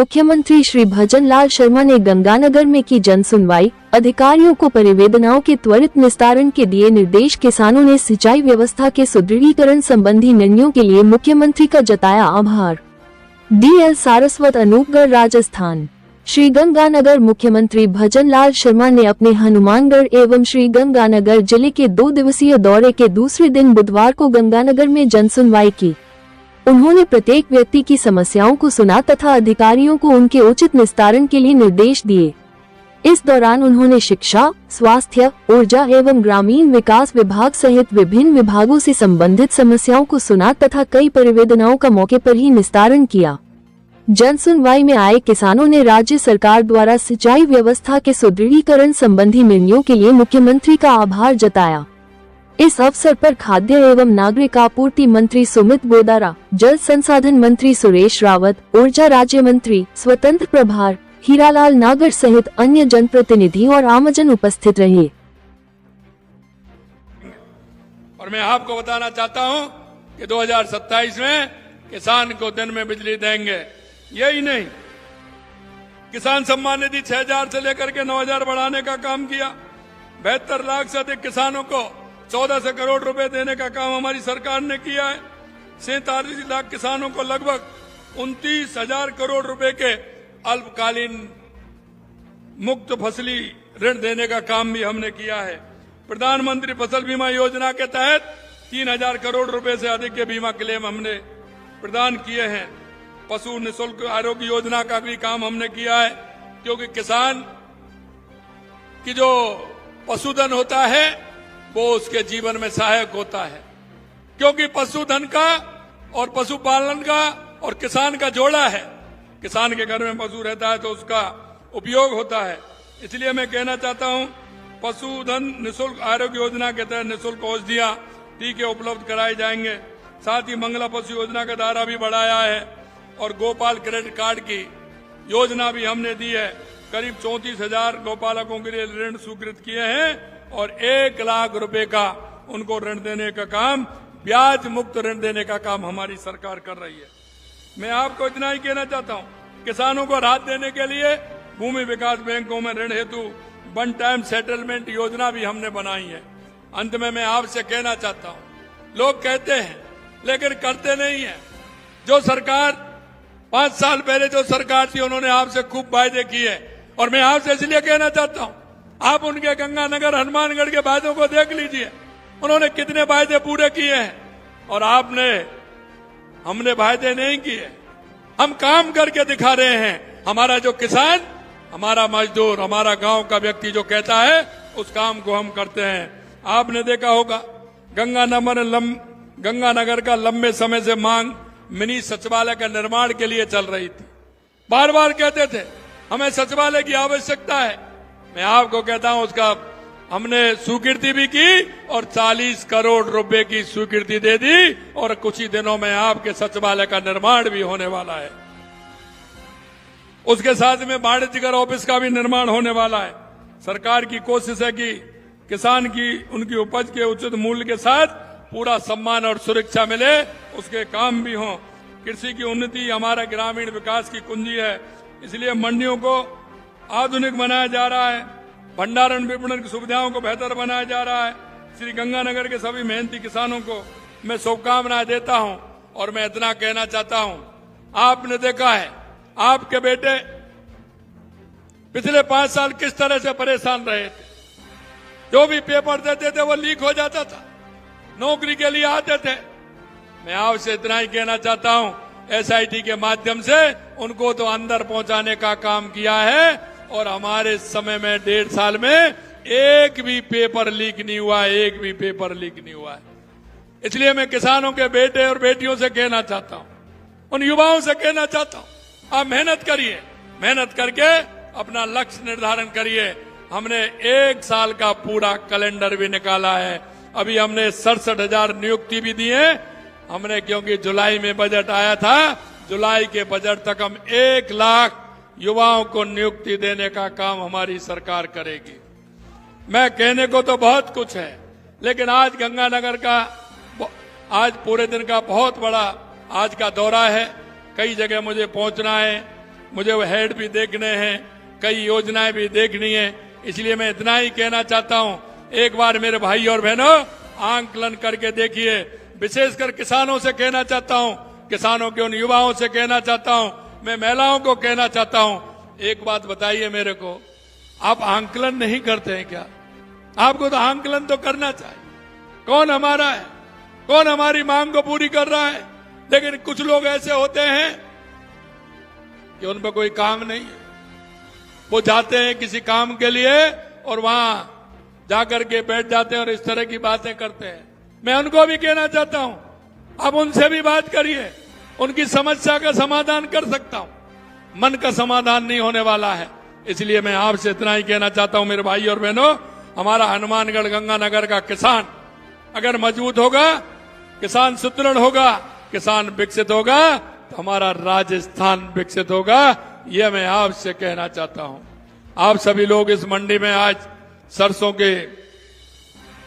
मुख्यमंत्री श्री भजनलाल शर्मा ने गंगानगर में की जन सुनवाई। अधिकारियों को परिवेदनाओं के त्वरित निस्तारण के दिए निर्देश। किसानों ने सिंचाई व्यवस्था के सुदृढ़ीकरण संबंधी निर्णयों के लिए मुख्यमंत्री का जताया आभार। DL सारस्वत, अनूपगढ़, राजस्थान। श्री गंगानगर मुख्यमंत्री भजनलाल शर्मा ने अपने हनुमानगढ़ एवं श्री गंगानगर जिले के 2 दिवसीय दौरे के दूसरे दिन बुधवार को गंगानगर में जन सुनवाई की। उन्होंने प्रत्येक व्यक्ति की समस्याओं को सुना तथा अधिकारियों को उनके उचित निस्तारण के लिए निर्देश दिए। इस दौरान उन्होंने शिक्षा, स्वास्थ्य, ऊर्जा एवं ग्रामीण विकास विभाग सहित विभिन्न विभागों से संबंधित समस्याओं को सुना तथा कई परिवेदनाओं का मौके पर ही निस्तारण किया। जन सुनवाई में आए किसानों ने राज्य सरकार द्वारा सिंचाई व्यवस्था के सुदृढ़ीकरण संबंधी निर्णयों के लिए मुख्यमंत्री का आभार जताया। इस अवसर पर खाद्य एवं नागरिक आपूर्ति मंत्री सुमित बोदारा, जल संसाधन मंत्री सुरेश रावत, ऊर्जा राज्य मंत्री स्वतंत्र प्रभार हीरालाल नागर सहित अन्य जनप्रतिनिधि और आमजन उपस्थित रहे। और मैं आपको बताना चाहता हूं कि 2027 में किसान को दिन में बिजली देंगे। यही नहीं, किसान सम्मान निधि 6,000 से लेकर के 9,000 बढ़ाने का काम किया। 72 लाख से अधिक किसानों को 1400 करोड़ रुपए देने का काम हमारी सरकार ने किया है। 47 लाख किसानों को लगभग 29,000 करोड़ रुपए के अल्पकालीन मुक्त फसली ऋण देने का काम भी हमने किया है। प्रधानमंत्री फसल बीमा योजना के तहत 3,000 करोड़ रुपए से अधिक के बीमा क्लेम हमने प्रदान किए हैं। पशु निःशुल्क आरोग्य योजना का भी काम हमने किया है, क्योंकि किसान की जो पशुधन होता है वो उसके जीवन में सहायक होता है, क्योंकि पशुधन का और पशुपालन का और किसान का जोड़ा है। किसान के घर में पशु रहता है तो उसका उपयोग होता है। इसलिए मैं कहना चाहता हूं, पशुधन निःशुल्क आरोग्य योजना के तहत निःशुल्क औषधियां, टीके उपलब्ध कराए जाएंगे। साथ ही मंगला पशु योजना का दायरा भी बढ़ाया है और गोपाल क्रेडिट कार्ड की योजना भी हमने दी है। करीब 34,000 गौपालकों के लिए ऋण स्वीकृत किए हैं और 1 लाख रुपए का उनको ऋण देने का काम, ब्याज मुक्त ऋण देने का काम हमारी सरकार कर रही है। मैं आपको इतना ही कहना चाहता हूं, किसानों को राहत देने के लिए भूमि विकास बैंकों में ऋण हेतु वन टाइम सेटलमेंट योजना भी हमने बनाई है। अंत में मैं आपसे कहना चाहता हूं, लोग कहते हैं लेकिन करते नहीं है। जो सरकार 5 साल पहले जो सरकार थी उन्होंने आपसे खूब वायदे किए और मैं आपसे इसलिए कहना चाहता हूं, आप उनके गंगानगर हनुमानगढ़ के वायदों को देख लीजिए, उन्होंने कितने वायदे पूरे किए हैं और हमने वायदे नहीं किए। हम काम करके दिखा रहे हैं। हमारा जो किसान, हमारा मजदूर, हमारा गांव का व्यक्ति जो कहता है उस काम को हम करते हैं। आपने देखा होगा गंगानगर का लंबे समय से मांग मिनी सचिवालय का निर्माण के लिए चल रही थी। बार बार कहते थे हमें सचिवालय की आवश्यकता है। मैं आपको कहता हूं उसका हमने स्वीकृति भी की और 40 करोड़ रुपए की स्वीकृति दे दी और कुछ ही दिनों में आपके सचिवालय का निर्माण भी होने वाला है। उसके साथ में वाणिज्यकर ऑफिस का भी निर्माण होने वाला है। सरकार की कोशिश है कि किसान की उनकी उपज के उचित मूल्य के साथ पूरा सम्मान और सुरक्षा मिले, उसके काम भी हों। कृषि की उन्नति हमारा ग्रामीण विकास की कुंजी है, इसलिए मंडियों को आधुनिक बनाया जा रहा है, भंडारण विपणन की सुविधाओं को बेहतर बनाया जा रहा है। श्री गंगानगर के सभी मेहनती किसानों को मैं शुभकामनाएं देता हूं और मैं इतना कहना चाहता हूं, आपने देखा है आपके बेटे पिछले 5 साल किस तरह से परेशान रहे थे। जो भी पेपर देते थे वो लीक हो जाता था, नौकरी के लिए आते थे। मैं आपसे इतना ही कहना चाहता हूं, SIT के माध्यम से उनको तो अंदर पहुंचाने का काम किया है और हमारे समय में 1.5 साल में एक भी पेपर लीक नहीं हुआ, एक भी पेपर लीक नहीं हुआ है। इसलिए मैं किसानों के बेटे और बेटियों से कहना चाहता हूं, उन युवाओं से कहना चाहता हूं, आप मेहनत करिए, मेहनत करके अपना लक्ष्य निर्धारण करिए। हमने 1 साल का पूरा कैलेंडर भी निकाला है। अभी हमने 67,000 नियुक्ति भी दी है हमने, क्योंकि जुलाई में बजट आया था। जुलाई के बजट तक हम 1 लाख युवाओं को नियुक्ति देने का काम हमारी सरकार करेगी। मैं कहने को तो बहुत कुछ है, लेकिन आज गंगानगर का आज पूरे दिन का बहुत बड़ा आज का दौरा है। कई जगह मुझे पहुंचना है मुझे वो हेड भी देखने हैं, कई योजनाएं भी देखनी है। इसलिए मैं इतना ही कहना चाहता हूं, एक बार मेरे भाई और बहनों आंकलन करके देखिए। विशेषकर किसानों से कहना चाहता हूं, किसानों के उन युवाओं से कहना चाहता हूं, मैं महिलाओं को कहना चाहता हूं, एक बात बताइए मेरे को, आप आंकलन नहीं करते हैं क्या? आपको तो आंकलन तो करना चाहिए। कौन हमारा है, कौन हमारी मांग को पूरी कर रहा है? लेकिन कुछ लोग ऐसे होते हैं कि उन पर कोई काम नहीं है, वो जाते हैं किसी काम के लिए और वहां जाकर के बैठ जाते हैं और इस तरह की बातें करते हैं। मैं उनको भी कहना चाहता हूं, आप उनसे भी बात करिए, उनकी समस्या का समाधान कर सकता हूं। मन का समाधान नहीं होने वाला है। इसलिए मैं आपसे इतना ही कहना चाहता हूं मेरे भाई और बहनों, हमारा हनुमानगढ़ गंगानगर का किसान अगर मजबूत होगा, किसान सुदृढ़ होगा, किसान विकसित होगा, तो हमारा राजस्थान विकसित होगा। यह मैं आपसे कहना चाहता हूं। आप सभी लोग इस मंडी में आज सरसों के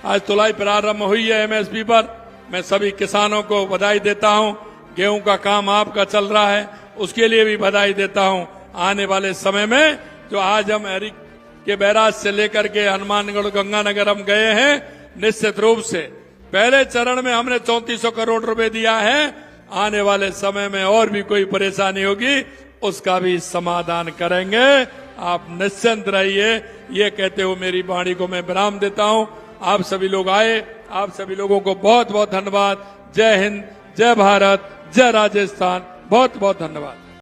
आज तुलाई प्रारंभ हुई है एमएसपी पर। मैं सभी किसानों को बधाई देता हूं। गेहूं का काम आपका चल रहा है, उसके लिए भी बधाई देता हूं। आने वाले समय में जो आज हम एरिक के बैराज से लेकर के हनुमानगढ़ गंगानगर हम गए हैं, निश्चित रूप से पहले चरण में हमने 3400 करोड़ रुपए दिया है। आने वाले समय में और भी कोई परेशानी होगी, उसका भी समाधान करेंगे। आप निश्चिंत रहिए। ये कहते हुए मेरी वाणी को मैं विराम देता हूं। आप सभी लोग आए, आप सभी लोगों को बहुत बहुत धन्यवाद। जय हिंद, जय भारत, जय राजस्थान। बहुत बहुत धन्यवाद।